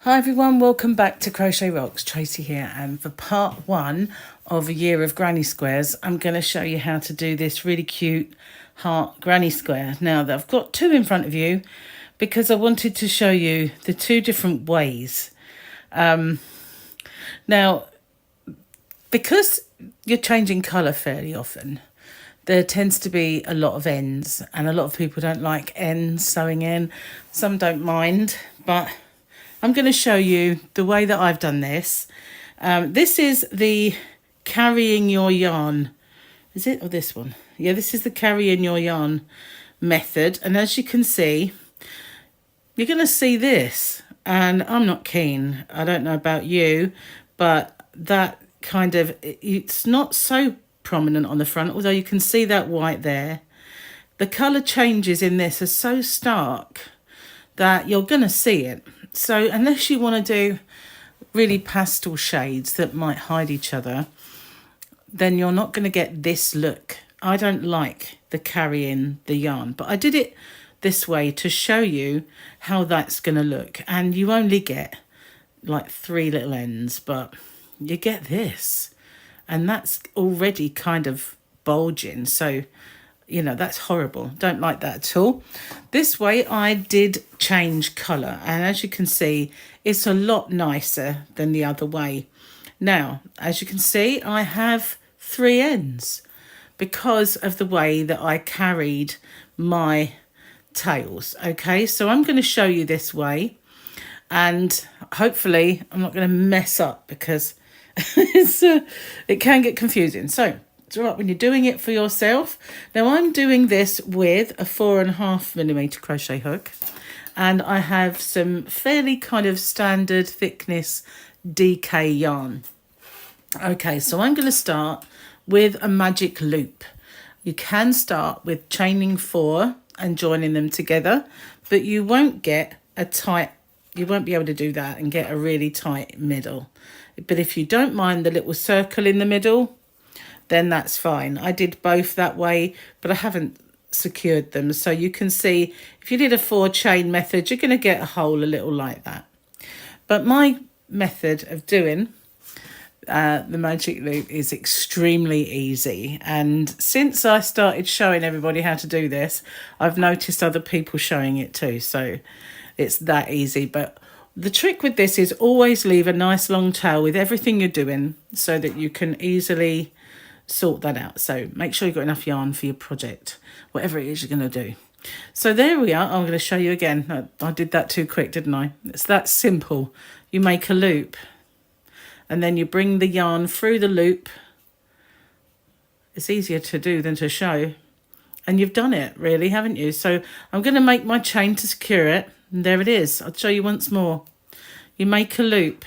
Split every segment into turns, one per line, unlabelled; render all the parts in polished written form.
Hi everyone, welcome back to Crochet Rocks. Tracy here, and for part one of a year of granny squares, I'm going to show you how to do this really cute heart granny square. Now that I've got two in front of you because I wanted to show you the two different ways. Now, because you're changing colour fairly often, there tends to be a lot of ends, and a lot of people don't like ends sewing in. Some don't mind, but I'm going to show you the way that I've done this. This is the carrying your yarn. Is it? Or this one? Yeah, this is the carrying your yarn method. And as you can see, you're going to see this. And I'm not keen. I don't know about you, but that kind of, it's not so prominent on the front, although you can see that white there. The colour changes in this are so stark that you're going to see it. So unless you want to do really pastel shades that might hide each other, then you're not going to get this look. I don't like the carrying the yarn, but I did it this way to show you how that's going to look. And you only get like 3 little ends, but you get this. And that's already kind of bulging. So, you know, that's horrible. Don't like that at all. This way I did change colour, and as you can see, it's a lot nicer than the other way. Now, as you can see, I have 3 ends because of the way that I carried my tails. Okay, so I'm going to show you this way, and hopefully I'm not going to mess up because it can get confusing. So it's all right when you're doing it for yourself. Now I'm doing this with a 4.5mm crochet hook, and I have some fairly kind of standard thickness DK yarn. Okay, so I'm going to start with a magic loop. You can start with chaining 4 and joining them together, but you won't get a tight, you won't be able to do that and get a really tight middle. But if you don't mind the little circle in the middle, then that's fine. I did both that way, but I haven't secured them. So you can see if you did a 4 chain method, you're going to get a hole a little like that. But my method of doing the magic loop is extremely easy. And since I started showing everybody how to do this, I've noticed other people showing it too. So it's that easy. But the trick with this is always leave a nice long tail with everything you're doing so that you can easily sort that out. So make sure you've got enough yarn for your project, whatever it is you're going to do. So there we are. I'm going to show you again. I did that too quick, didn't I? It's that simple. You make a loop and then you bring the yarn through the loop. It's easier to do than to show. And you've done it, really, haven't you? So I'm going to make my chain to secure it. And there it is. I'll show you once more. You make a loop.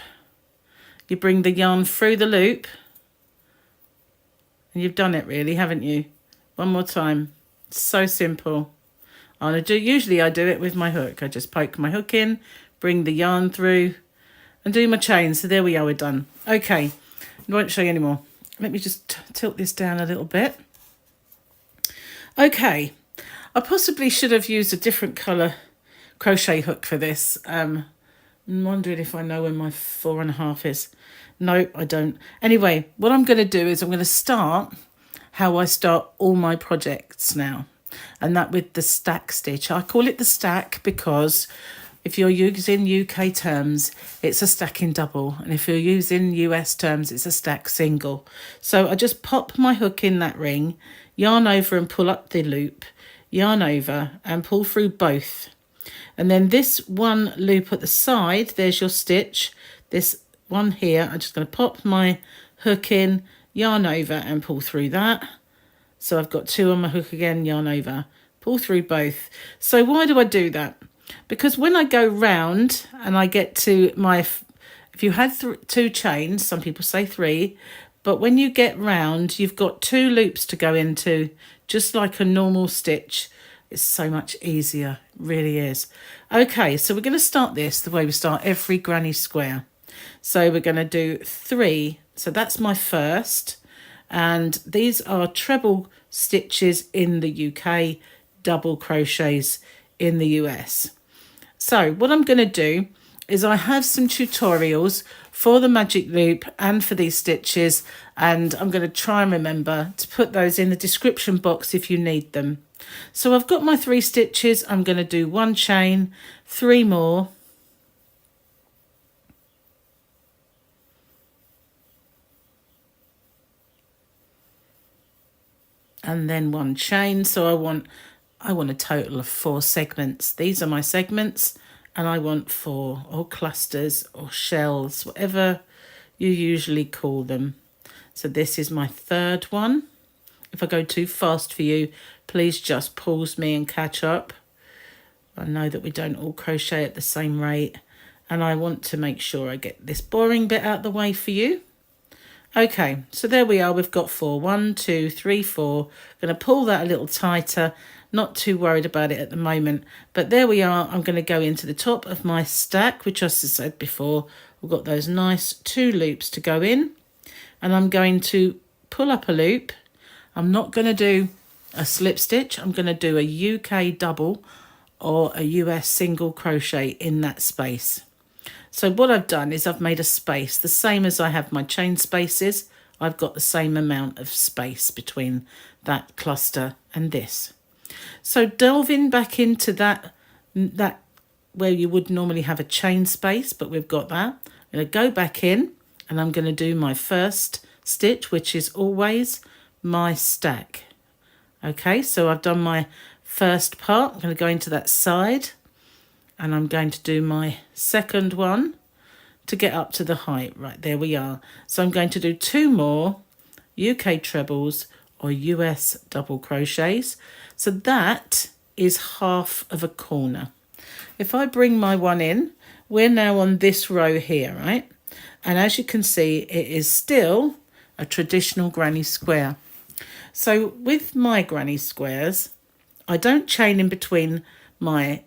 You bring the yarn through the loop. And you've done it, really, haven't you? One more time. It's so simple. Usually I do it with my hook. I just poke my hook in, bring the yarn through, and do my chain. So there we are, we're done. Okay, I won't show you anymore. Let me just tilt this down a little bit. Okay, I possibly should have used a different colour crochet hook for this. I'm wondering if I know when my 4.5 is. No, I don't. Anyway, what I'm going to do is I'm going to start how I start all my projects now. And that with the stack stitch. I call it the stack because if you're using UK terms, it's a stacking double. And if you're using US terms, it's a stack single. So I just pop my hook in that ring, yarn over and pull up the loop, yarn over and pull through both. And then this one loop at the side, there's your stitch. This one here, I'm just going to pop my hook in, yarn over and pull through that. So I've got 2 on my hook again, yarn over, pull through both. So why do I do that? Because when I go round and I get to my, if you had 2 chains, some people say 3, but when you get round, you've got 2 loops to go into, just like a normal stitch. It's so much easier, it really is. Okay, so we're going to start this the way we start every granny square. So we're going to do 3. So that's my first. And these are treble stitches in the UK, double crochets in the US. So what I'm going to do is I have some tutorials for the magic loop and for these stitches, and I'm going to try and remember to put those in the description box if you need them. So I've got my 3 stitches. I'm going to do 1 chain, 3 more, and then 1 chain. So I want a total of 4 segments. These are my segments, and I want 4, or clusters or shells, whatever you usually call them. So this is my 3rd one. If I go too fast for you, please just pause me and catch up. I know that we don't all crochet at the same rate, and I want to make sure I get this boring bit out the way for you. Okay, so there we are. We've got 4. 1, 2, 3, 4. I'm going to pull that a little tighter. Not too worried about it at the moment, but there we are. I'm going to go into the top of my stack, which, as I said before, we've got those nice 2 loops to go in, and I'm going to pull up a loop. I'm not going to do a slip stitch. I'm going to do a UK double or a US single crochet in that space. So what I've done is I've made a space, the same as I have my chain spaces. I've got the same amount of space between that cluster and this. So delving back into that where you would normally have a chain space, but we've got that. I'm going to go back in, and I'm going to do my first stitch, which is always my stack. Okay, so I've done my first part. I'm going to go into that side, and I'm going to do my second one to get up to the height. Right, there we are. So I'm going to do 2 more UK trebles or US double crochets. So that is half of a corner. If I bring my one in, we're now on this row here, right? And as you can see, it is still a traditional granny square. So with my granny squares, I don't chain in between my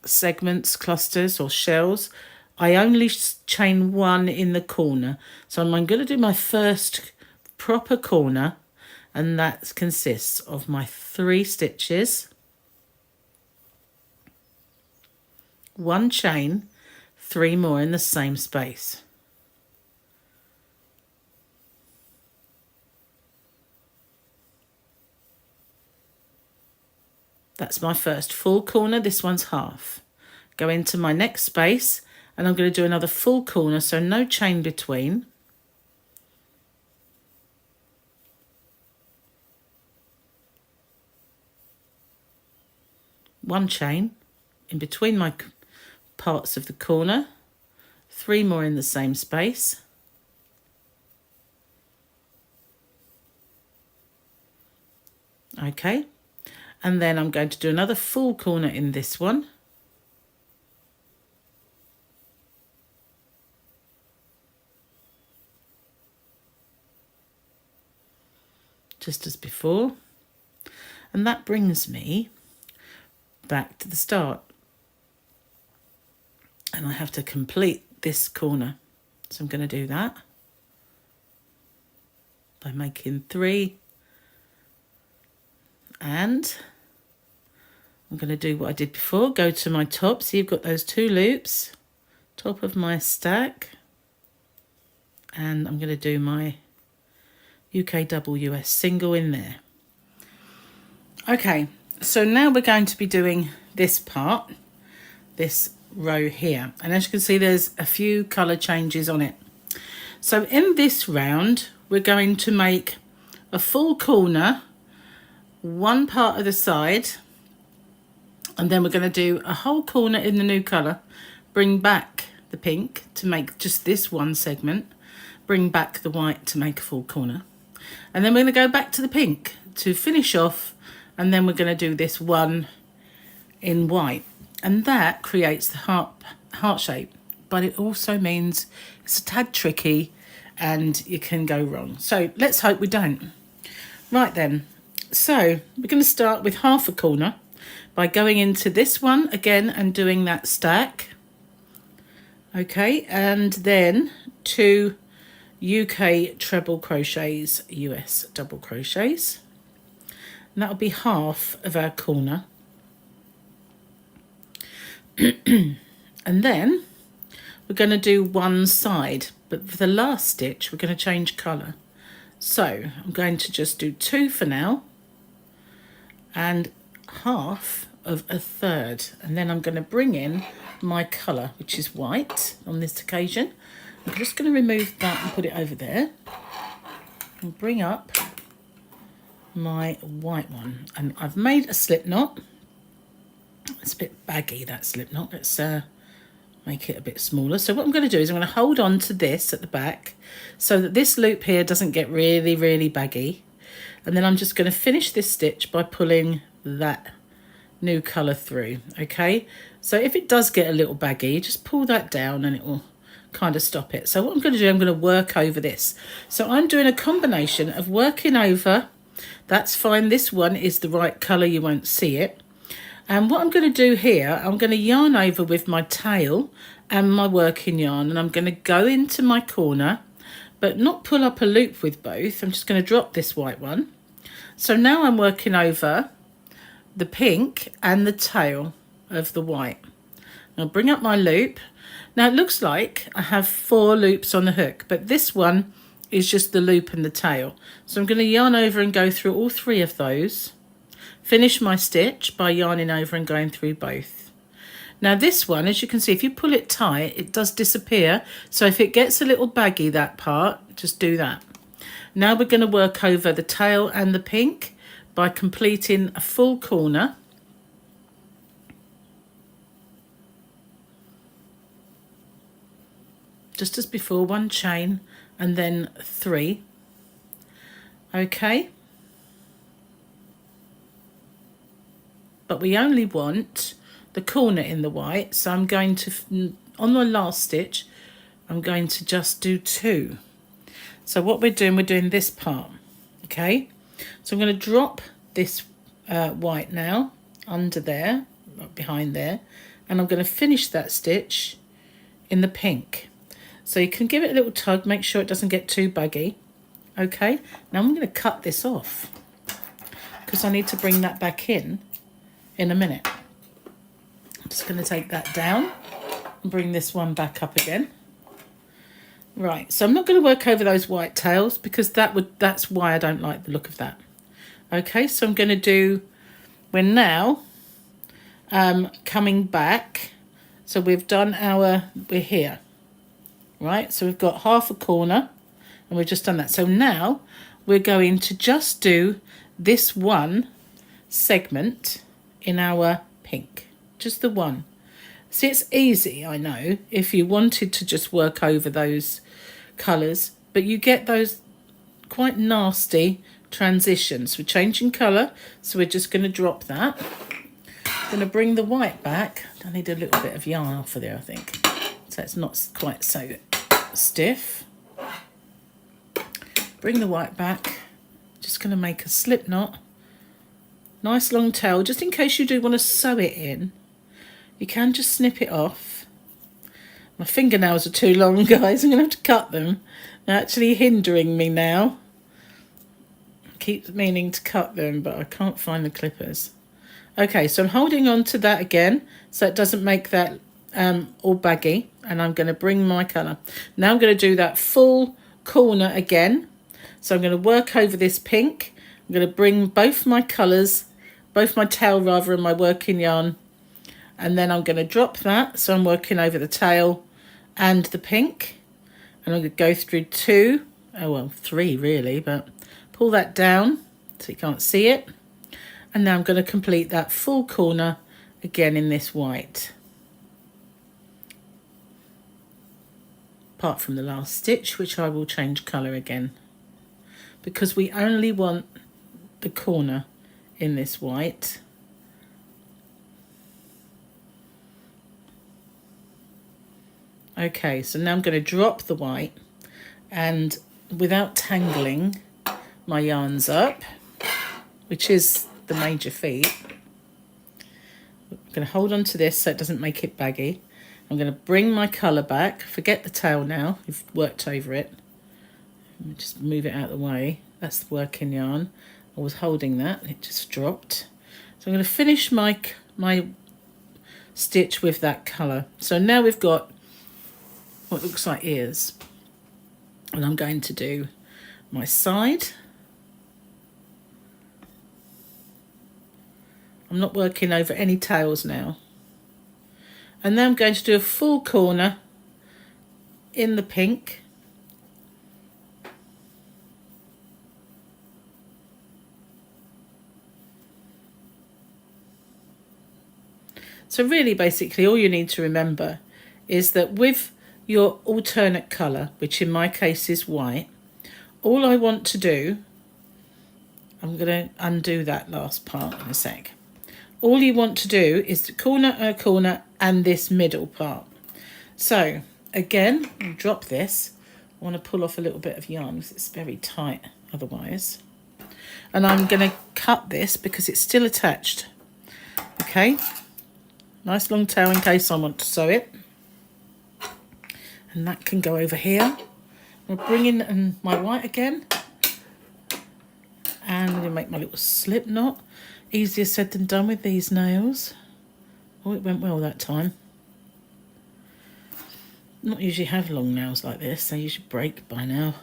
segments, clusters or shells. I only chain 1 in the corner. So I'm going to do my first proper corner, and that consists of my 3 stitches, 1 chain, 3 more in the same space. That's my first full corner. This one's half. Go into my next space, and I'm going to do another full corner, so no chain between. One chain in between my parts of the corner, 3 more in the same space. Okay, and then I'm going to do another full corner in this one. Just as before. And that brings me back to the start, and I have to complete this corner, so I'm going to do that by making 3, and I'm going to do what I did before, go to my top. So you've got those 2 loops, top of my stack, and I'm going to do my UK double US single in there. Okay, so now we're going to be doing this part, this row here, and as you can see, there's a few colour changes on it. So in this round, we're going to make a full corner, 1 part of the side, and then we're going to do a whole corner in the new colour, bring back the pink to make just this one segment, bring back the white to make a full corner, and then we're going to go back to the pink to finish off, and then we're going to do this one in white, and that creates the heart shape, but it also means it's a tad tricky and you can go wrong. So let's hope we don't. Right then, so we're going to start with half a corner by going into this one again and doing that stack. Okay, and then 2 UK treble crochets, US double crochets. And that'll be half of our corner. And then we're going to do one side, but for the last stitch we're going to change colour. So I'm going to just do 2 for now and half of a third, and then I'm going to bring in my colour, which is white on this occasion. I'm just going to remove that and put it over there and bring up my white one, and I've made a slip knot. It's a bit baggy, that slip knot. Let's make it a bit smaller. So what I'm going to do is I'm going to hold on to this at the back so that this loop here doesn't get really baggy, and then I'm just going to finish this stitch by pulling that new colour through. Okay, so if it does get a little baggy, just pull that down and it will kind of stop it. So what I'm going to do, I'm going to work over this. So I'm doing a combination of working over, that's fine, this one is the right colour, you won't see it. And what I'm going to do here, I'm going to yarn over with my tail and my working yarn, and I'm going to go into my corner, but not pull up a loop with both. I'm just going to drop this white one. So now I'm working over the pink and the tail of the white. I'll bring up my loop. Now it looks like I have 4 loops on the hook, but this one is just the loop and the tail. So I'm going to yarn over and go through all 3 of those. Finish my stitch by yarning over and going through both. Now this one, as you can see, if you pull it tight, it does disappear. So if it gets a little baggy, that part, just do that. Now we're going to work over the tail and the pink by completing a full corner. Just as before, 1 chain and then 3. Okay. But we only want the corner in the white, so I'm going to, on the last stitch, I'm going to just do 2. So what we're doing this part, okay? So I'm going to drop this white now under there, behind there, and I'm going to finish that stitch in the pink. So you can give it a little tug, make sure it doesn't get too baggy. Okay, now I'm going to cut this off because I need to bring that back in a minute. I'm just going to take that down and bring this one back up again. Right, so I'm not going to work over those white tails because that's why I don't like the look of that. Okay, so I'm going to do, we're now coming back. So we've done we're here. Right, so we've got half a corner and we've just done that. So now we're going to just do this one segment in our pink, just the one. See, it's easy, I know, if you wanted to just work over those colours, but you get those quite nasty transitions. We're changing colour, so we're just going to drop that. I'm going to bring the white back. I need a little bit of yarn off of there, I think, so it's not quite so stiff. Bring the white back. Just going to make a slip knot. Nice long tail, just in case you do want to sew it in. You can just snip it off. My fingernails are too long, guys. I'm going to have to cut them. They're actually hindering me now. I keep meaning to cut them, but I can't find the clippers. Okay, so I'm holding on to that again, so it doesn't make that all baggy. And I'm going to bring my colour. Now I'm going to do that full corner again. So I'm going to work over this pink. I'm going to bring both my colours, both my tail rather, and my working yarn. And then I'm going to drop that. So I'm working over the tail and the pink. And I'm going to go through 2, oh well, 3 really, but pull that down so you can't see it. And now I'm going to complete that full corner again in this white. Apart from the last stitch, which I will change colour again, because we only want the corner in this white. Okay, so now I'm going to drop the white, and without tangling my yarns up, which is the major feat, I'm going to hold on to this so it doesn't make it baggy. I'm going to bring my colour back. Forget the tail now, you've worked over it. Just move it out of the way. That's the working yarn. I was holding that, it just dropped. So I'm going to finish my stitch with that colour. So now we've got what looks like ears. And I'm going to do my side. I'm not working over any tails now. And then I'm going to do a full corner in the pink. So really, basically, all you need to remember is that with your alternate colour, which in my case is white, all I want to do, I'm going to undo that last part in a sec. All you want to do is the corner and this middle part. So again, I'll drop this. I want to pull off a little bit of yarn because it's very tight otherwise. And I'm going to cut this because it's still attached. Okay. Nice long tail in case I want to sew it. And that can go over here. I'll bring in my white again. And I'm going to make my little slip knot. Easier said than done with these nails. Oh, it went well that time. Not usually have long nails like this. They usually break by now.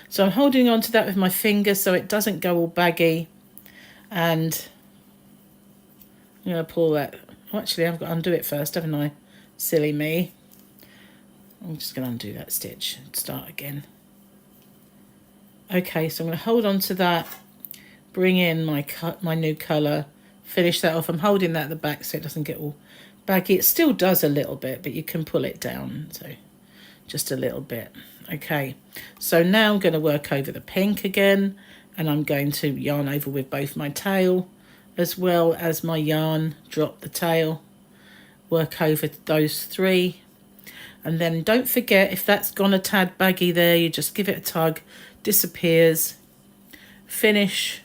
So I'm holding on to that with my finger so it doesn't go all baggy. And I'm going to pull that. Oh, actually, I've got to undo it first, haven't I? Silly me. I'm just going to undo that stitch and start again. Okay, so I'm going to hold on to that, bring in my new colour, finish that off. I'm holding that at the back so it doesn't get all baggy. It still does a little bit, but you can pull it down, so just a little bit. Okay, so now I'm going to work over the pink again, and I'm going to yarn over with both my tail as well as my yarn, drop the tail, work over those three. And then don't forget, if that's gone a tad baggy there, you just give it a tug, disappears. Finish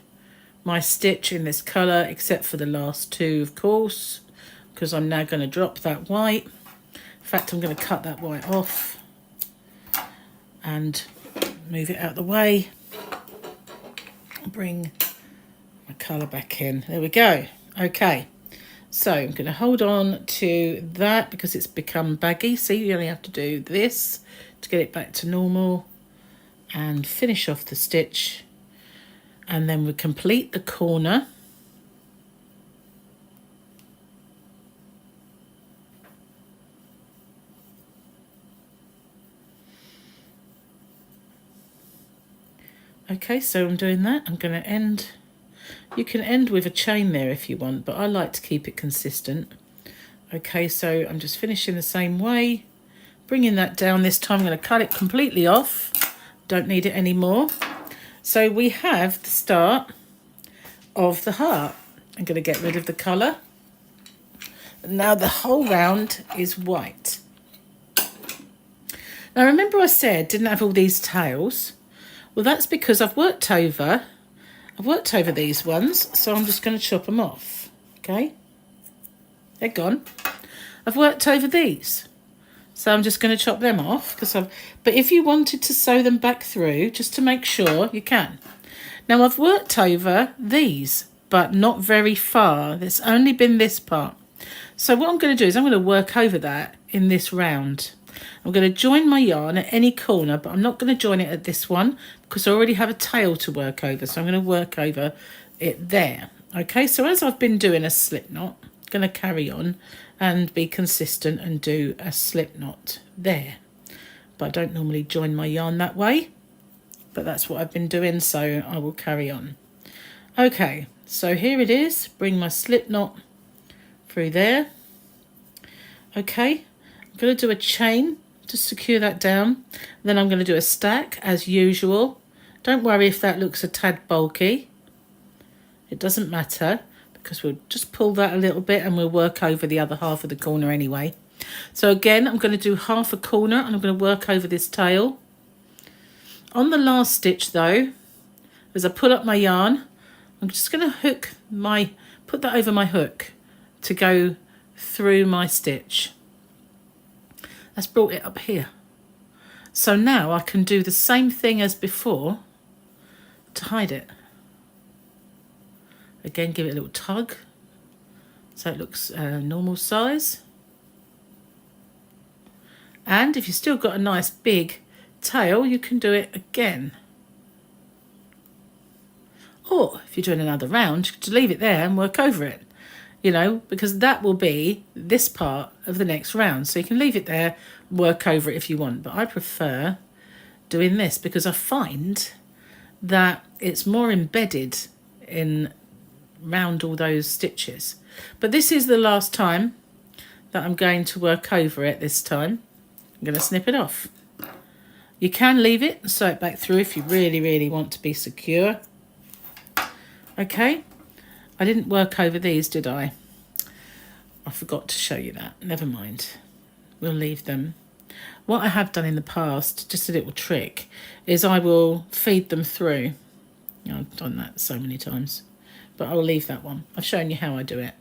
my stitch in this colour, except for the last two, of course, because I'm now going to drop that white. In fact, I'm going to cut that white off and move it out the way. Bring my colour back in. There we go. Okay. So I'm going to hold on to that because it's become baggy. See, you only have to do this to get it back to normal and finish off the stitch. And then we complete the corner. Okay, so I'm doing that. I'm going to end. You can end with a chain there if you want, but I like to keep it consistent. Okay, so I'm just finishing the same way, bringing that down. This time I'm going to cut it completely off. Don't need it anymore. So we have the start of the heart. I'm going to get rid of the colour. Now the whole round is white. Now remember I said didn't have all these tails? Well, that's because I've worked over these ones, so I'm just going to chop them off. Okay, they're gone. I've worked over these, so I'm just going to chop them off but if you wanted to sew them back through, just to make sure, you can. Now I've worked over these, but not very far. There's only been this part. So what I'm going to do is I'm going to work over that in this round. I'm going to join my yarn at any corner, but I'm not going to join it at this one because I already have a tail to work over. So I'm going to work over it there. Okay, so as I've been doing a slip knot, I'm going to carry on and be consistent and do a slip knot there. But I don't normally join my yarn that way, but that's what I've been doing, so I will carry on. Okay, so here it is. Bring my slip knot through there. Okay, I'm going to do a chain to secure that down. Then I'm going to do a stack as usual. Don't worry if that looks a tad bulky. It doesn't matter because we'll just pull that a little bit and we'll work over the other half of the corner anyway. So again, I'm going to do half a corner and I'm going to work over this tail. On the last stitch though, as I pull up my yarn, I'm just going to put that over my hook to go through my stitch. That's brought it up here. So now I can do the same thing as before to hide it. Again, give it a little tug so it looks normal size. And if you've still got a nice big tail, you can do it again. Or if you're doing another round, you could leave it there and work over it, you know, because that will be this part of the next round. So you can leave it there, work over it if you want. But I prefer doing this because I find that it's more embedded in round all those stitches. But this is the last time that I'm going to work over it this time. I'm going to snip it off. You can leave it and sew it back through if you really, really want to be secure. Okay, I didn't work over these, did I? I forgot to show you that. Never mind. We'll leave them. What I have done in the past, just a little trick, is I will feed them through. I've done that so many times, but I'll leave that one. I've shown you how I do it.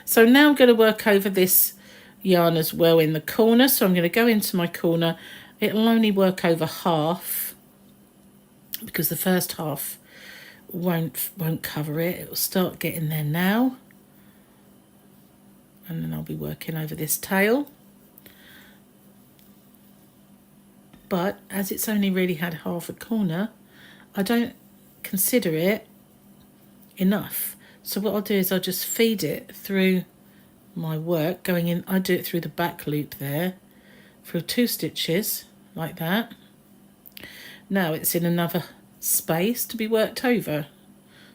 So now I'm going to work over this yarn as well in the corner. So I'm going to go into my corner. It'll only work over half because the first half won't cover it. It'll start getting there now. And then I'll be working over this tail. But as it's only really had half a corner, I don't consider it enough. So what I'll do is I'll just feed it through my work, going in. I do it through the back loop there, through 2 stitches like that. Now it's in another space to be worked over.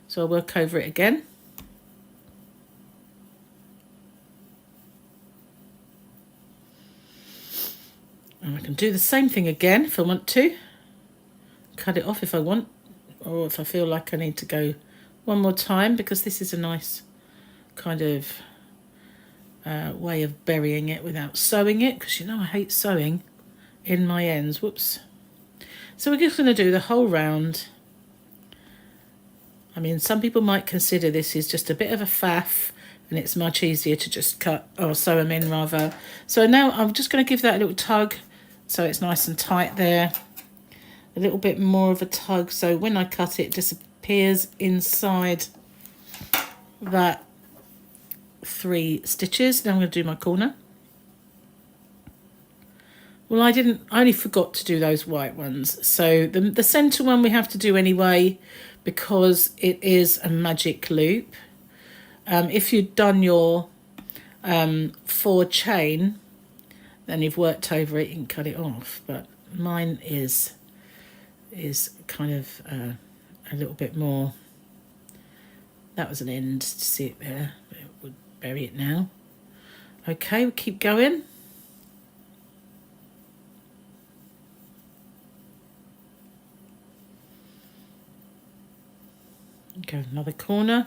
So I'll work over it again. And I can do the same thing again if I want to. Cut it off if I want, or if I feel like I need to go one more time, because this is a nice kind of way of burying it without sewing it, because you know I hate sewing in my ends. Whoops. So we're just going to do the whole round. I mean, some people might consider this is just a bit of a faff, and it's much easier to just cut or sew them in rather. So now I'm just going to give that a little tug so it's nice and tight there. A little bit more of a tug so when I cut it, it disappears inside that 3 stitches. Now I'm going to do my corner. Well, I only forgot to do those white ones. So the centre one we have to do anyway because it is a magic loop. If you've done your 4 chain, then you've worked over it, you can cut it off. But mine is kind of a little bit more. That was an end to see it there. It would bury it now. Okay, we'll keep going. Go another corner,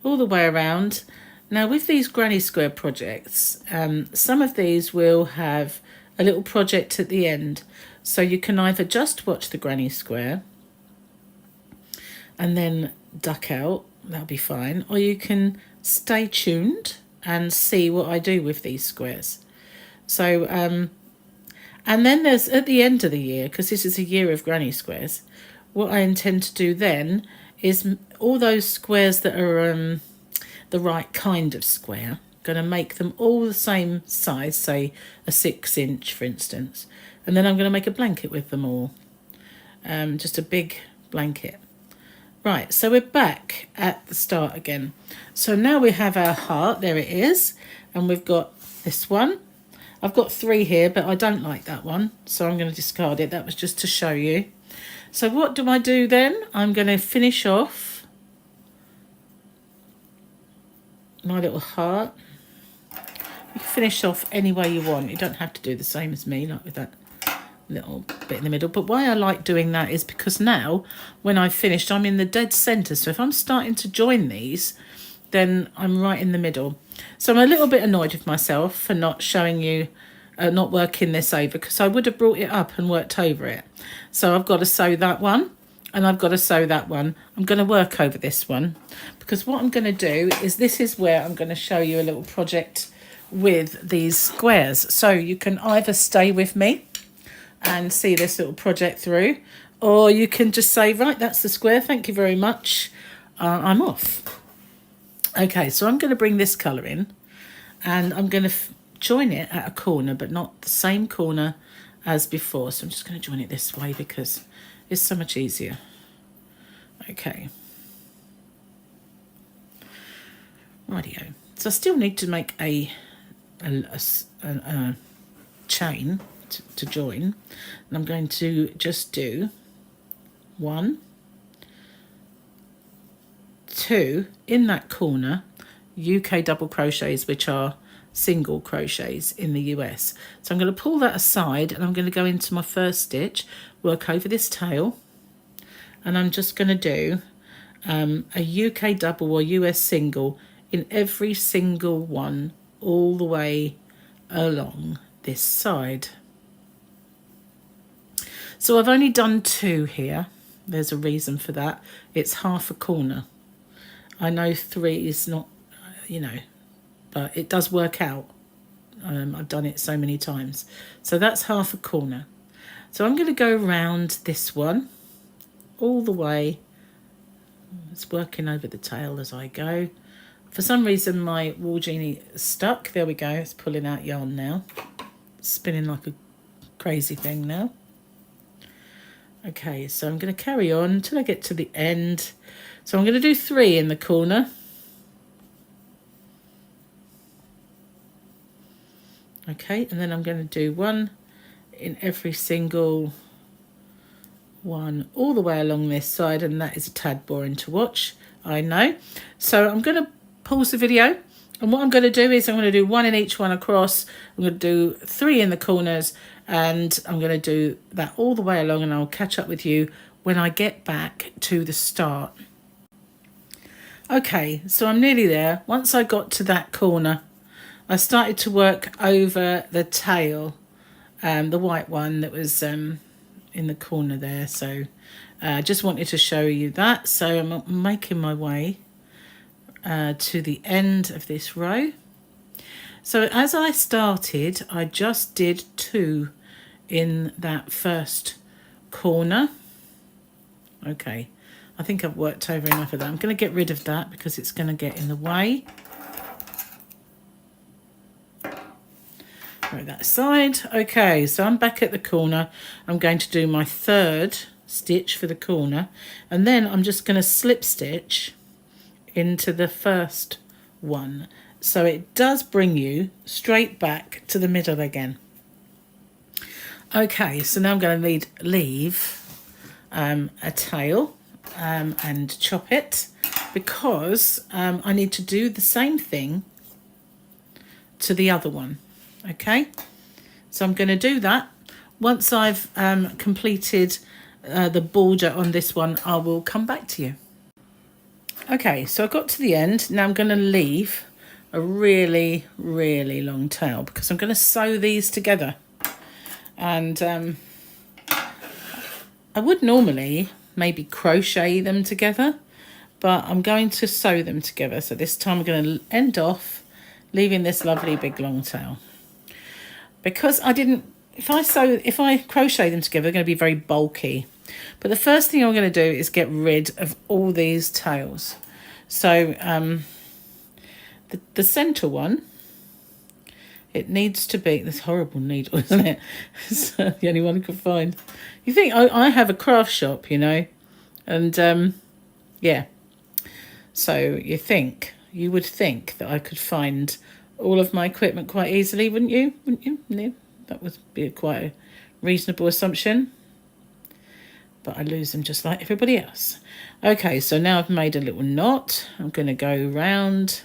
all the way around. Now with these granny square projects, some of these will have a little project at the end. So you can either just watch the granny square and then duck out, that'll be fine, or you can stay tuned and see what I do with these squares. So, and then there's at the end of the year, because this is a year of granny squares, what I intend to do then is all those squares that are the right kind of square, going to make them all the same size, say a 6-inch for instance, and then I'm going to make a blanket with them all, just a big blanket. Right, so we're back at the start again. So now we have our heart, there it is, and we've got this one. I've got 3 here, but I don't like that one, so I'm going to discard it. That was just to show you. So what do I do then? I'm going to finish off my little heart. You can finish off any way you want. You don't have to do the same as me, like with that little bit in the middle. But why I like doing that is because now, when I've finished, I'm in the dead centre. So if I'm starting to join these, then I'm right in the middle. So I'm a little bit annoyed with myself for not showing you, not working this over, because I would have brought it up and worked over it. So I've got to sew that one, and I've got to sew that one. I'm going to work over this one, because what I'm going to do is, this is where I'm going to show you a little project with these squares. So you can either stay with me and see this little project through, or you can just say, right, that's the square, thank you very much, I'm off. Okay, so I'm going to bring this colour in, and I'm going to join it at a corner, but not the same corner as before. So I'm just going to join it this way because it's so much easier. Okay. Rightio. So I still need to make a chain to join, and I'm going to just do 1, 2 in that corner, UK double crochets, which are single crochets in the US. So I'm going to pull that aside and I'm going to go into my first stitch, work over this tail, and I'm just going to do a UK double or US single in every single one all the way along this side. So I've only done 2 here. There's a reason for that. It's half a corner. I know 3 is not, you know, but it does work out. I've done it so many times. So that's half a corner. So I'm going to go around this one all the way. It's working over the tail as I go. For some reason my Wool Genie is stuck. There we go. It's pulling out yarn now. It's spinning like a crazy thing now. Okay, so I'm going to carry on until I get to the end. So I'm going to do 3 in the corner. Okay, and then I'm going to do 1 in every single one all the way along this side, and that is a tad boring to watch, I know. So I'm going to pause the video, and what I'm going to do is I'm going to do 1 in each one across. I'm going to do 3 in the corners, and I'm going to do that all the way along, and I'll catch up with you when I get back to the start. Okay, so I'm nearly there. Once I got to that corner, I started to work over the tail, the white one that was in the corner there. So I just wanted to show you that. So I'm making my way to the end of this row. So as I started, I just did 2 in that first corner. Okay, I think I've worked over enough of that. I'm going to get rid of that because it's going to get in the way. Throw that aside. Okay, so I'm back at the corner. I'm going to do my 3rd stitch for the corner, and then I'm just going to slip stitch into the first one. So it does bring you straight back to the middle again. Okay, so now I'm going to leave a tail and chop it, because I need to do the same thing to the other one. Okay, so I'm going to do that. Once I've completed the border on this one, I will come back to you. Okay, so I got to the end. Now I'm going to leave a really, really long tail because I'm going to sew these together. And I would normally maybe crochet them together, but I'm going to sew them together. So this time I'm going to end off leaving this lovely big long tail. Because if I crochet them together, they're going to be very bulky. But the first thing I'm going to do is get rid of all these tails. So the centre one, it needs to be this horrible needle, isn't it? It's the only one I could find. You think I have a craft shop, you know, and yeah. So you would think that I could find all of my equipment quite easily, wouldn't you? Wouldn't you? Yeah, that would be quite a reasonable assumption. But I lose them just like everybody else. Okay, so now I've made a little knot. I'm going to go round.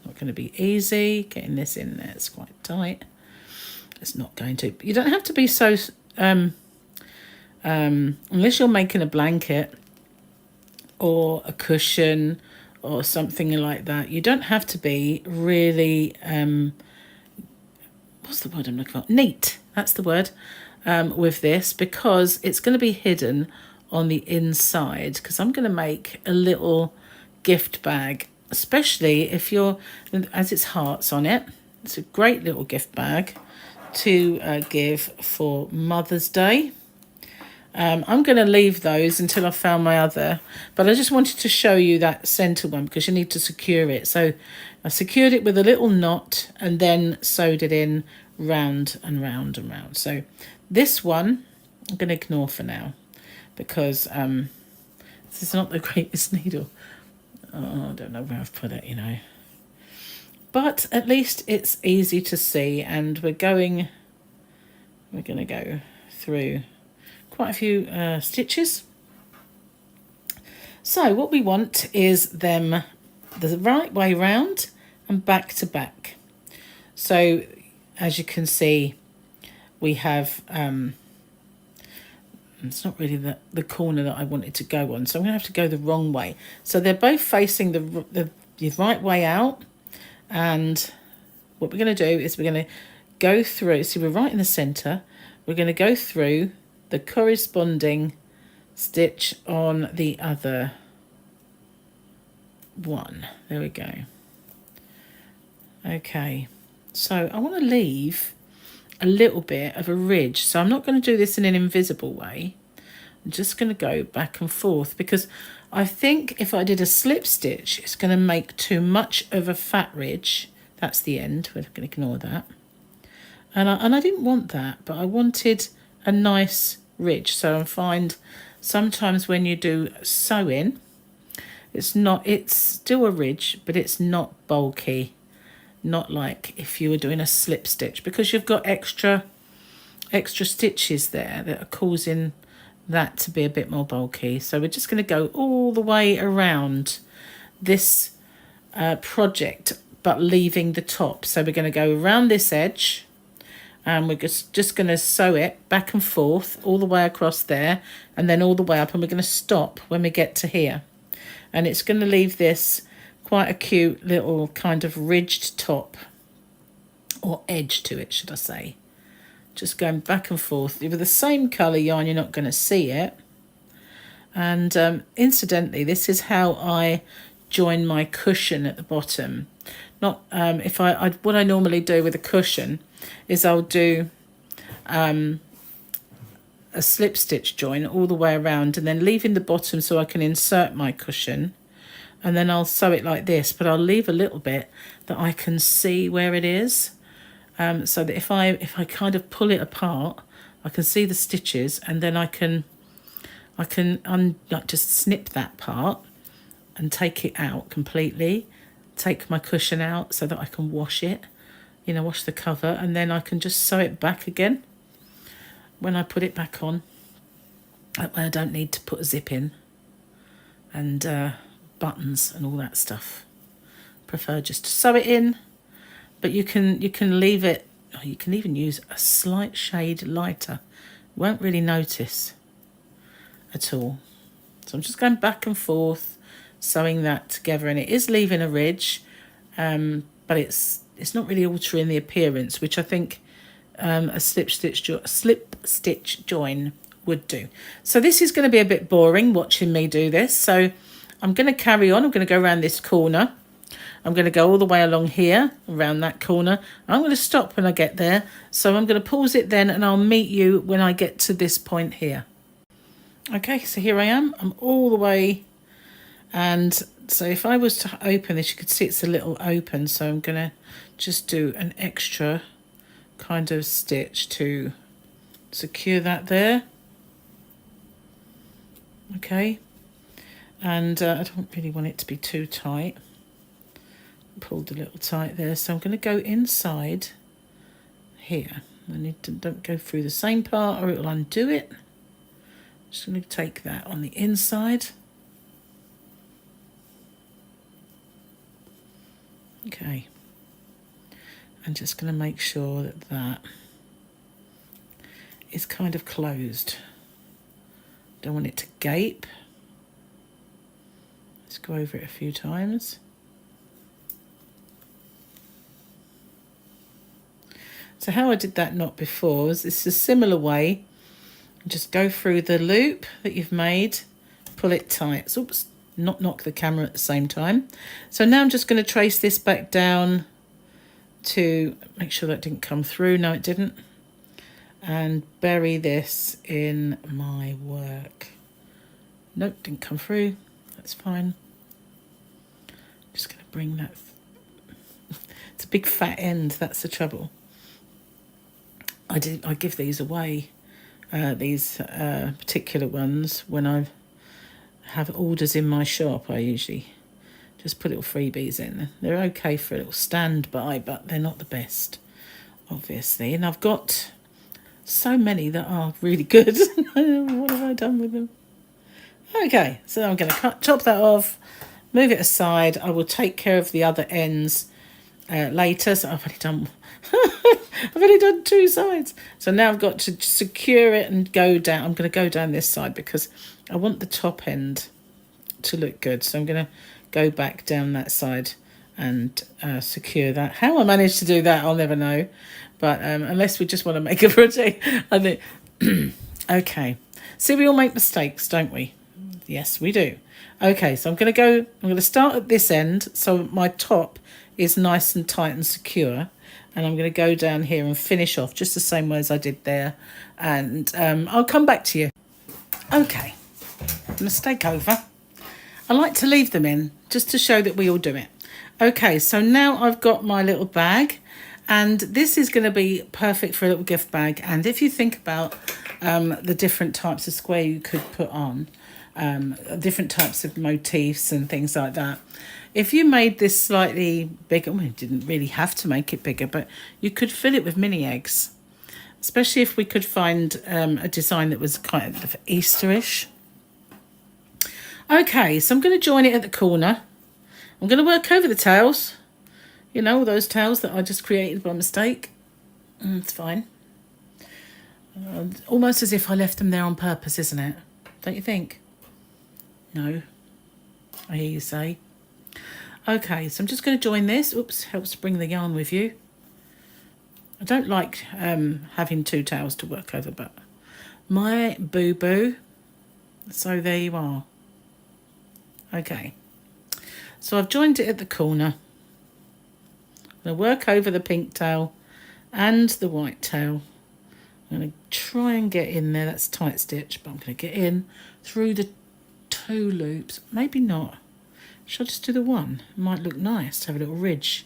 Not going to be easy. Getting this in there, it's quite tight. It's not going to. You don't have to be so, unless you're making a blanket or a cushion or something like that. You don't have to be really, what's the word I'm looking for? Neat, that's the word, with this, because it's going to be hidden on the inside, because I'm going to make a little gift bag, especially if you're, as it's hearts on it. It's a great little gift bag to give for Mother's Day. I'm going to leave those until I've found my other, but I just wanted to show you that centre one because you need to secure it. So I secured it with a little knot and then sewed it in round and round and round. So this one I'm going to ignore for now because this is not the greatest needle. Oh, I don't know where I've put it, you know. But at least it's easy to see, and we're going to go through quite a few stitches. So what we want is them the right way round and back to back. So as you can see, we have it's not really the corner that I wanted to go on, so I'm going to have to go the wrong way. So they're both facing the right way out, and what we're going to do is we're going to go through, see we're right in the centre, we're going to go through the corresponding stitch on the other one. There we go. Okay, so I want to leave a little bit of a ridge, so I'm not going to do this in an invisible way. I'm just going to go back and forth because I think if I did a slip stitch it's going to make too much of a fat ridge. That's the end, we're going to ignore that, and I didn't want that, but I wanted a nice ridge. So I find sometimes when you do sewing, it's still a ridge, but it's not bulky, not like if you were doing a slip stitch, because you've got extra stitches there that are causing that to be a bit more bulky. So we're just going to go all the way around this project, but leaving the top. So we're going to go around this edge, and we're just going to sew it back and forth all the way across there, and then all the way up, and we're going to stop when we get to here. And it's going to leave this quite a cute little kind of ridged top, or edge to it, should I say. Just going back and forth. With the same colour yarn, you're not going to see it. And incidentally, this is how I join my cushion at the bottom. Not if what I normally do with a cushion is I'll do a slip stitch join all the way around, and then leaving the bottom so I can insert my cushion, and then I'll sew it like this, but I'll leave a little bit that I can see where it is, so that if I kind of pull it apart, I can see the stitches, and then I can like just snip that part and take it out completely, take my cushion out so that I can wash it, you know, wash the cover, and then I can just sew it back again when I put it back on. That way I don't need to put a zip in and buttons and all that stuff. Prefer just to sew it in, but you can leave it, or you can even use a slight shade lighter. Won't really notice at all. So I'm just going back and forth, sewing that together, and it is leaving a ridge, but it's not really altering the appearance, which I think a slip stitch join would do. So this is going to be a bit boring watching me do this, so I'm going to carry on. I'm going to go around this corner. I'm going to go all the way along here, around that corner. I'm going to stop when I get there, so I'm going to pause it then, and I'll meet you when I get to this point here. Okay, so here I am. I'm all the way, and so if I was to open this, you could see it's a little open, so I'm going to just do an extra kind of stitch to secure that there. Okay, and I don't really want it to be too tight. Pulled a little tight there, so I'm going to go inside here. I need to don't go through the same part or it'll undo it. Just going to take that on the inside. Okay, I'm just going to make sure that that is kind of closed. Don't want it to gape. Let's go over it a few times. So how I did that knot before is this is a similar way. Just go through the loop that you've made, pull it tight. Oops, not knock the camera at the same time. So now I'm just going to trace this back down to make sure that didn't come through. No, it didn't. And bury this in my work. Nope, didn't come through. That's fine. Just going to bring that It's a big fat end, that's the trouble. I give these away, these particular ones, when I have orders in my shop. I usually just put little freebies in. They're okay for a little standby, but they're not the best, obviously. And I've got so many that are really good. What have I done with them? Okay, so I'm going to chop that off, move it aside. I will take care of the other ends later. So I've only done 2 sides. So now I've got to secure it and go down. I'm going to go down this side because I want the top end to look good. So I'm going to go back down that side and secure that. How I managed to do that, I'll never know. But unless we just want to make a project, I think. Okay. See, we all make mistakes, don't we? Yes, we do. Okay, so I'm going to start at this end so my top is nice and tight and secure. And I'm going to go down here and finish off just the same way as I did there. And I'll come back to you. Okay, mistake over. I like to leave them in just to show that we all do it. Okay, so now I've got my little bag. And this is going to be perfect for a little gift bag. And if you think about the different types of square you could put on, different types of motifs and things like that. If you made this slightly bigger, well, you didn't really have to make it bigger, but you could fill it with mini eggs, especially if we could find a design that was kind of Easterish. Okay, so I'm going to join it at the corner. I'm going to work over the tails. You know, all those tails that I just created by mistake. It's fine. Almost as if I left them there on purpose, isn't it? Don't you think? No. I hear you say. Okay, so I'm just going to join this. Oops, helps to bring the yarn with you. I don't like having 2 tails to work over, but my boo-boo. So there you are. Okay. So I've joined it at the corner. I'm going to work over the pink tail and the white tail. I'm going to try and get in there. That's tight stitch, but I'm going to get in through the 2 loops. Maybe not. Should I just do the 1? It might look nice to have a little ridge.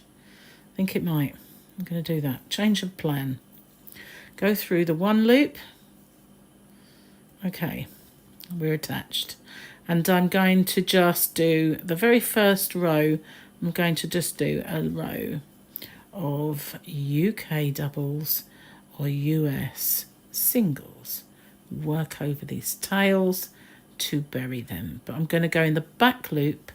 I think it might. I'm going to do that. Change of plan. Go through the 1 loop. Okay, we're attached. And I'm going to just do the very first row. I'm going to just do a row of UK doubles or US singles. Work over these tails to bury them. But I'm going to go in the back loop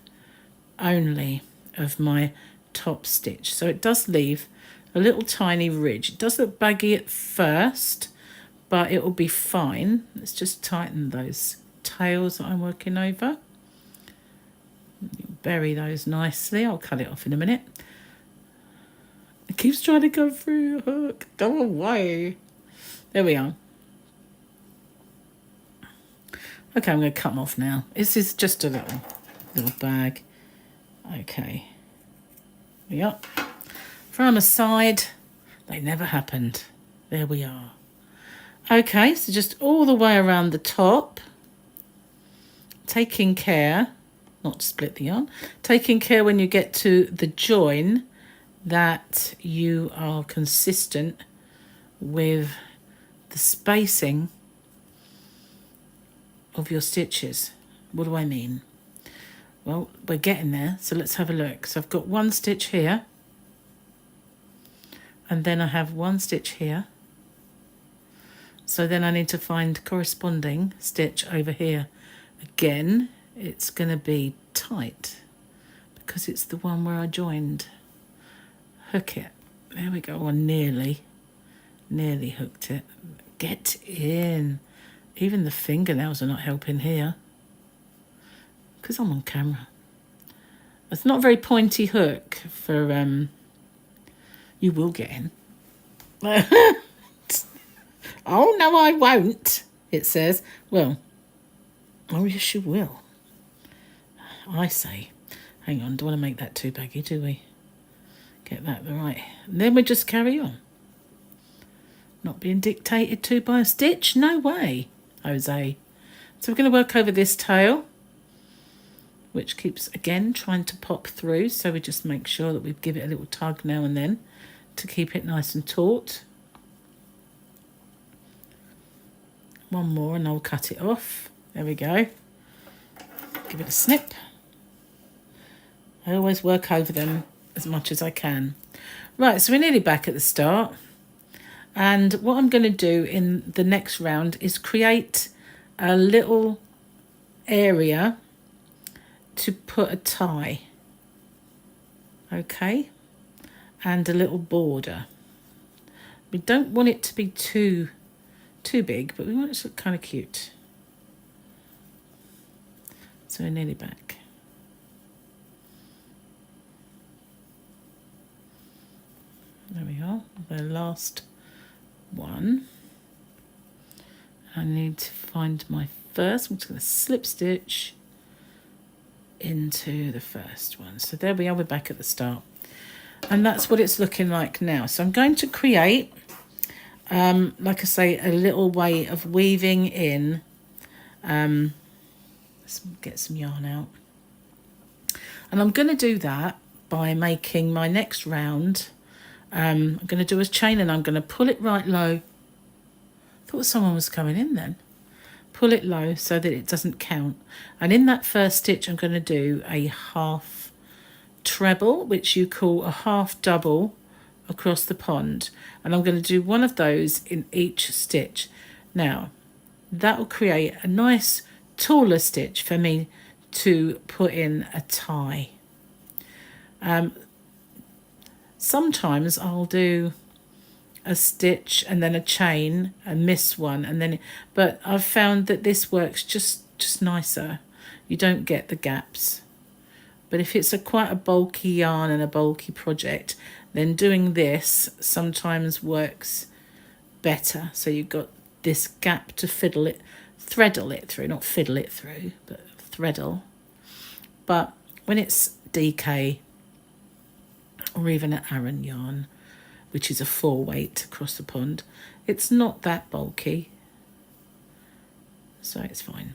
only of my top stitch. So it does leave a little tiny ridge. It does look baggy at first, but it will be fine. Let's just tighten those tails that I'm working over. Bury those nicely. I'll cut it off in a minute. It keeps trying to go through the hook. Go away. There we are. Okay, I'm going to cut them off now. This is just a little bag. Okay. Yep. From a side. They never happened. There we are. Okay, so just all the way around the top. Taking care, not to split the yarn, taking care when you get to the join that you are consistent with the spacing of your stitches. What do I mean? Well, we're getting there, so let's have a look. So I've got 1 stitch here, and then I have 1 stitch here. So then I need to find corresponding stitch over here. Again, it's going to be tight because it's the one where I joined. Hook it. There we go. I nearly hooked it. Get in. Even the fingernails are not helping here because I'm on camera. It's not a very pointy hook for you will get in. Oh no, I won't, it says. Well, oh yes you will. I say. Hang on, don't want to make that too baggy, do we? Get that right. And then we just carry on. Not being dictated to by a stitch? No way, Jose. So we're going to work over this tail. which keeps, again, trying to pop through. So we just make sure that we give it a little tug now and then to keep it nice and taut. One more and I'll cut it off. There we go. Give it a snip. I always work over them as much as I can. Right, so we're nearly back at the start. And what I'm going to do in the next round is create a little area to put a tie. Okay? And a little border. We don't want it to be too big, but we want it to look kind of cute. So we're nearly back. There we are, the last one. I need to find my first. I'm just going to slip stitch into the first one. So there we are, we're back at the start. And that's what it's looking like now. So I'm going to create, like I say, a little way of weaving in. Let's get some yarn out. And I'm going to do that by making my next round. I'm going to do a chain and I'm going to pull it right low. Thought someone was coming in then. Pull it low so that it doesn't count. And in that first stitch, I'm going to do a half treble, which you call a half double across the pond. And I'm going to do one of those in each stitch. Now, that will create a nice taller stitch for me to put in a tie. Sometimes I'll do a stitch and then a chain and miss one, and then but I've found that this works just nicer. You don't get the gaps. But if it's quite a bulky yarn and a bulky project, then doing this sometimes works better. So you've got this gap to threadle it through, not fiddle it through, but threadle. But when it's DK or even an Aran yarn, which is a 4 weight across the pond, it's not that bulky, so it's fine.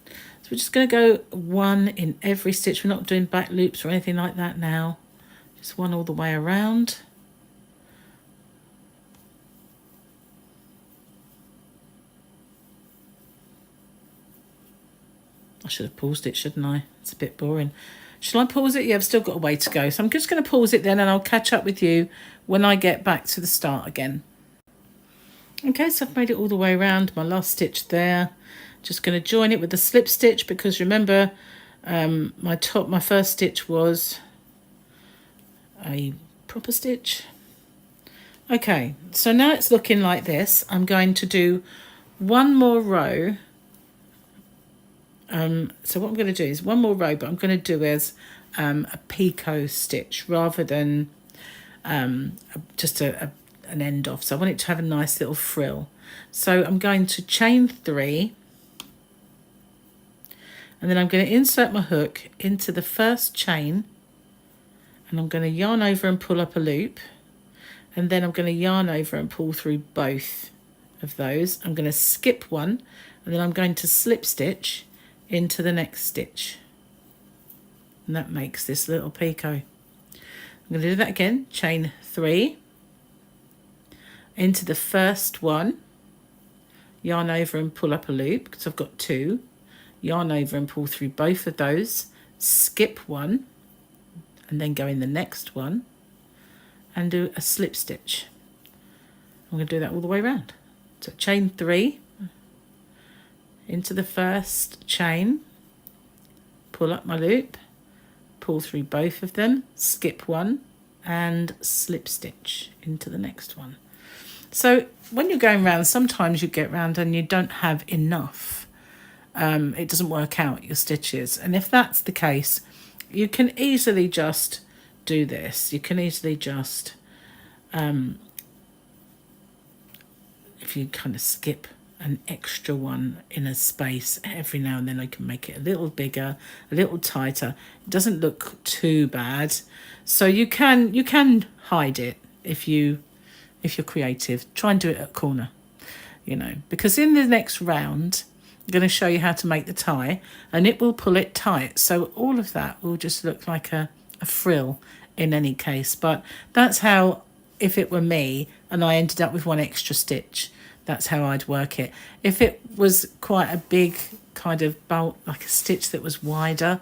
So we're just going to go one in every stitch. We're not doing back loops or anything like that now, just one all the way around. I should have paused it, shouldn't I? It's a bit boring. Shall I pause it? Yeah, I've still got a way to go. So I'm just going to pause it then, and I'll catch up with you when I get back to the start again. Okay, so I've made it all the way around. My last stitch there. Just going to join it with a slip stitch, because remember, my first stitch was a proper stitch. Okay, so now it's looking like this. I'm going to do one more row. So what I'm going to do is one more row, but I'm going to do as a picot stitch rather than just an end off. So I want it to have a nice little frill. So I'm going to chain 3, and then I'm going to insert my hook into the first chain, and I'm going to yarn over and pull up a loop, and then I'm going to yarn over and pull through both of those. I'm going to skip one, and then I'm going to slip stitch into the next stitch, and that makes this little picot. I'm going to do that again. Chain 3 into the first one, yarn over and pull up a loop, because I've got 2, yarn over and pull through both of those, skip one, and then go in the next one and do a slip stitch. I'm going to do that all the way around. So chain 3 into the first chain, pull up my loop, pull through both of them, skip one, and slip stitch into the next one. So when you're going round, sometimes you get round and you don't have enough. It doesn't work out, your stitches. And if that's the case, you can easily just do this. You can easily just, if you kind of skip an extra one in a space every now and then, I can make it a little bigger, a little tighter. It doesn't look too bad. So you can hide it if you're creative. Try and do it at a corner, you know, because in the next round I'm going to show you how to make the tie, and it will pull it tight. So all of that will just look like a frill in any case. But that's how, if it were me and I ended up with one extra stitch, that's how I'd work it. If it was quite a big kind of bolt, like a stitch that was wider,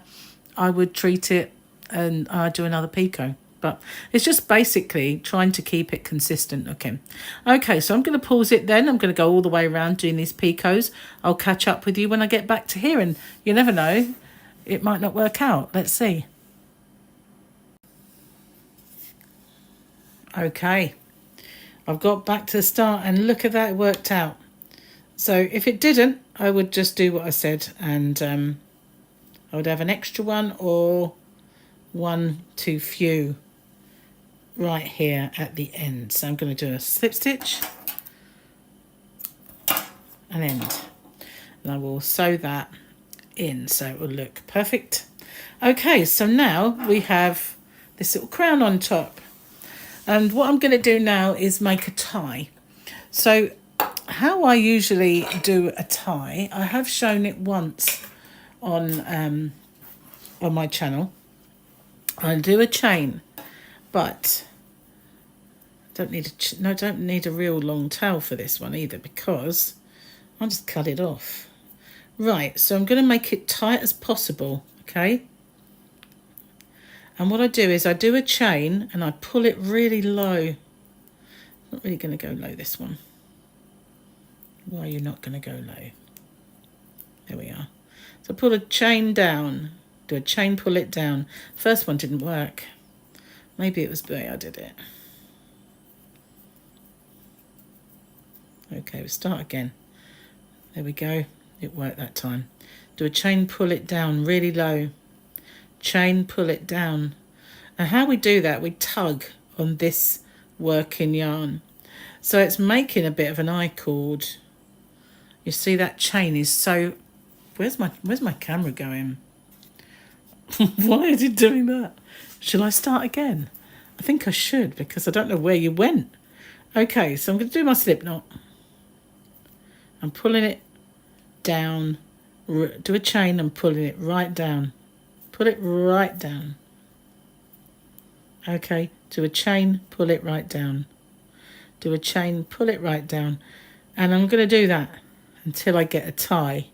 I would treat it and I'd do another picot. But it's just basically trying to keep it consistent looking. Okay, so I'm going to pause it then. I'm going to go all the way around doing these picots. I'll catch up with you when I get back to here, and you never know, it might not work out. Let's see. Okay, I've got back to the start, and look at that, it worked out. So if it didn't, I would just do what I said, and I would have an extra one or one too few right here at the end. So I'm going to do a slip stitch, an end, and I will sew that in so it will look perfect. Okay, so now we have this little crown on top, and what I'm going to do now is make a tie. So how I usually do a tie, I have shown it once on my channel. I do a chain, but don't need a real long tail for this one either, because I'll just cut it off. Right, so I'm going to make it tight as possible, okay? And what I do is I do a chain and I pull it really low. Not really going to go low, this one. Why are you not going to go low? There we are. So pull a chain down, do a chain, pull it down. First one didn't work. Maybe it was the way I did it. Okay, we'll start again. There we go. It worked that time. Do a chain, pull it down really low. Chain, pull it down. And how we do that, we tug on this working yarn. So it's making a bit of an I-cord. You see that chain is so... Where's my camera going? Why is it doing that? Shall I start again? I think I should, because I don't know where you went. Okay, so I'm going to do my slip knot. I'm pulling it down, do a chain and pulling it right down. Pull it right down. Okay, do a chain, pull it right down. Do a chain, pull it right down. And I'm going to do that until I get a tie.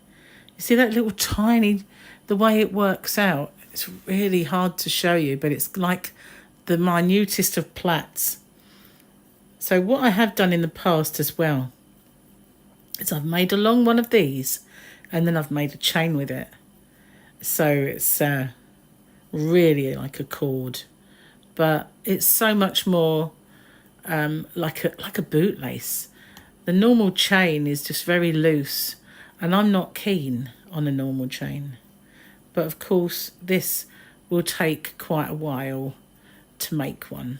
You see that little tiny, the way it works out, it's really hard to show you, but it's like the minutest of plaits. So what I have done in the past as well is I've made a long one of these and then I've made a chain with it. So it's really like a cord, but it's so much more like a bootlace. The normal chain is just very loose, and I'm not keen on a normal chain. But of course, this will take quite a while to make one.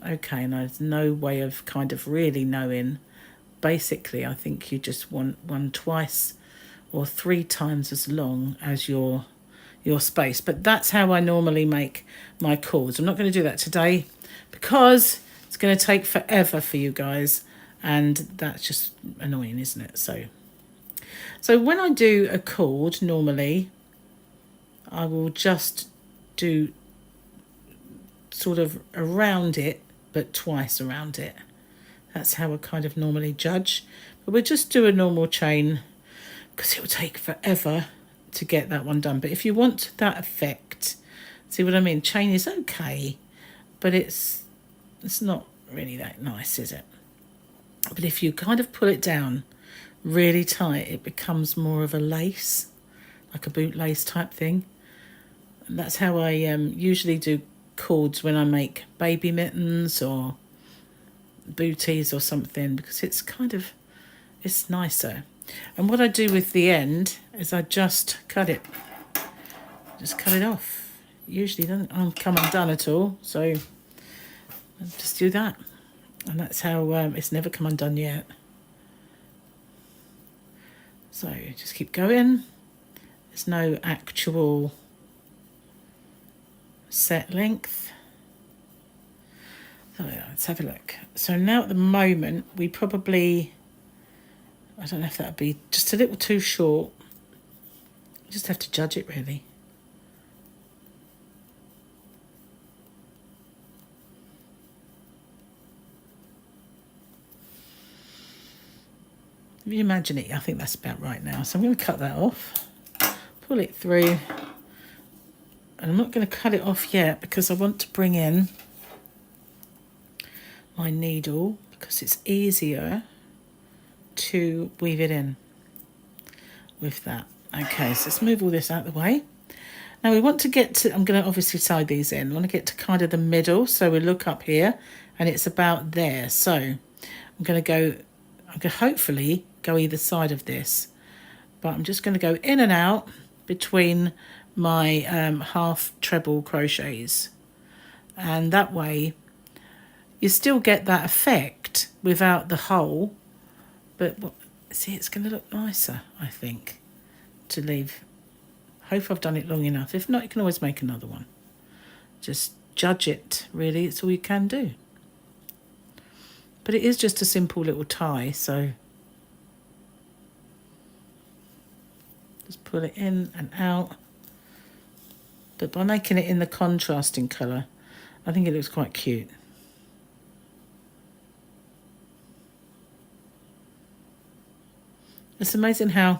Okay, and there's no way of kind of really knowing. Basically, I think you just want one twice or 3 times as long as your space. But that's how I normally make my cords. I'm not going to do that today because it's going to take forever for you guys, and that's just annoying, isn't it? So when I do a cord, normally I will just do sort of around it, but twice around it. That's how I kind of normally judge. But we'll just do a normal chain because it will take forever to get that one done. But if you want that effect, see what I mean? Chain is okay, but it's not really that nice, is it? But if you kind of pull it down really tight, it becomes more of a lace, like a bootlace type thing. And that's how I usually do cords when I make baby mittens or booties or something, because it's nicer. And what I do with the end is I just cut it off. Usually doesn't come undone at all, so I just do that, and that's how it's never come undone yet. So just keep going. There's no actual set length. So let's have a look. So now at the moment we probably, I don't know if that would be just a little too short. You just have to judge it, really. If you imagine it, I think that's about right now. So I'm going to cut that off, pull it through, and I'm not going to cut it off yet because I want to bring in my needle because it's easier to weave it in with that. Okay, so let's move all this out of the way. Now we want to get to, I'm going to obviously tie these in. I want to get to kind of the middle, so we look up here and it's about there. So I'm going to hopefully go either side of this, but I'm just going to go in and out between my half treble crochets, and that way you still get that effect without the hole, but see, it's going to look nicer, I think, to leave. Hope I've done it long enough. If not, you can always make another one. Just judge it, really. It's all you can do. But it is just a simple little tie, so just pull it in and out. But by making it in the contrasting colour, I think it looks quite cute. It's amazing how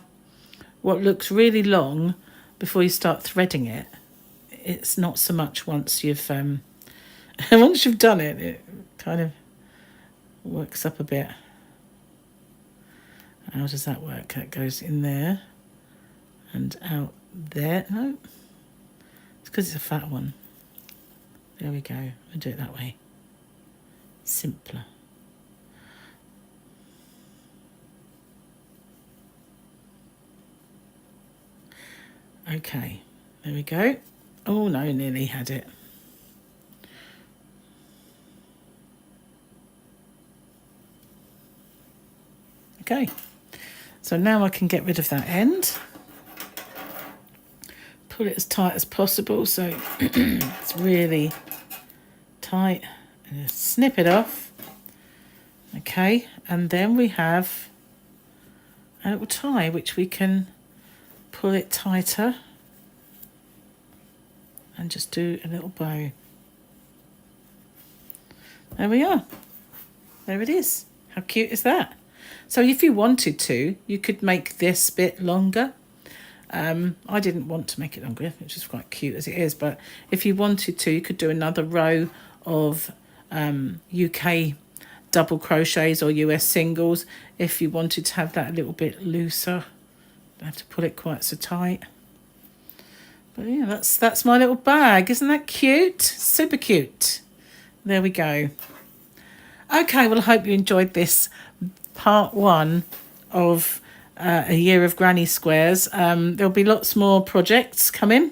what looks really long before you start threading it, it's not so much once you've once you've done it, it kind of works up a bit. How does that work? That goes in there and out there. No, it's because it's a fat one. There we go. I'll do it that way. Simpler. Okay, there we go. Oh no, nearly had it. Okay, so now I can get rid of that end. Pull it as tight as possible so it's really tight. And just snip it off. Okay, and then we have a little tie which we can pull it tighter and just do a little bow. There we are. There it is. How cute is that? So if you wanted to, you could make this bit longer. I didn't want to make it longer, which is quite cute as it is, but if you wanted to, you could do another row of UK double crochets or US singles if you wanted to have that a little bit looser. Don't have to pull it quite so tight. But yeah, that's my little bag. Isn't that cute? Super cute. There we go. Okay, well, I hope you enjoyed this part one of a year of granny squares. There'll be lots more projects coming.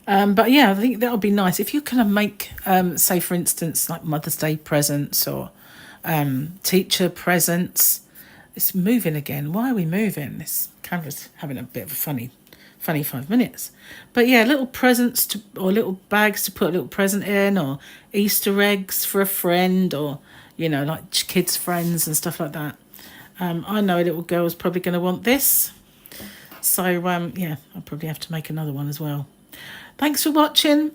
But yeah, I think that'll be nice. If you can make, say, for instance, like Mother's Day presents or teacher presents. It's moving again. Why are we moving? This camera's having a bit of a funny 5 minutes. But yeah, little presents or little bags to put a little present in, or Easter eggs for a friend, or, you know, like kids' friends and stuff like that. I know a little girl's probably going to want this. So, yeah, I'll probably have to make another one as well. Thanks for watching.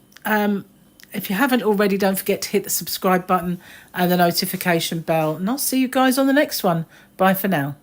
If you haven't already, don't forget to hit the subscribe button and the notification bell. And I'll see you guys on the next one. Bye for now.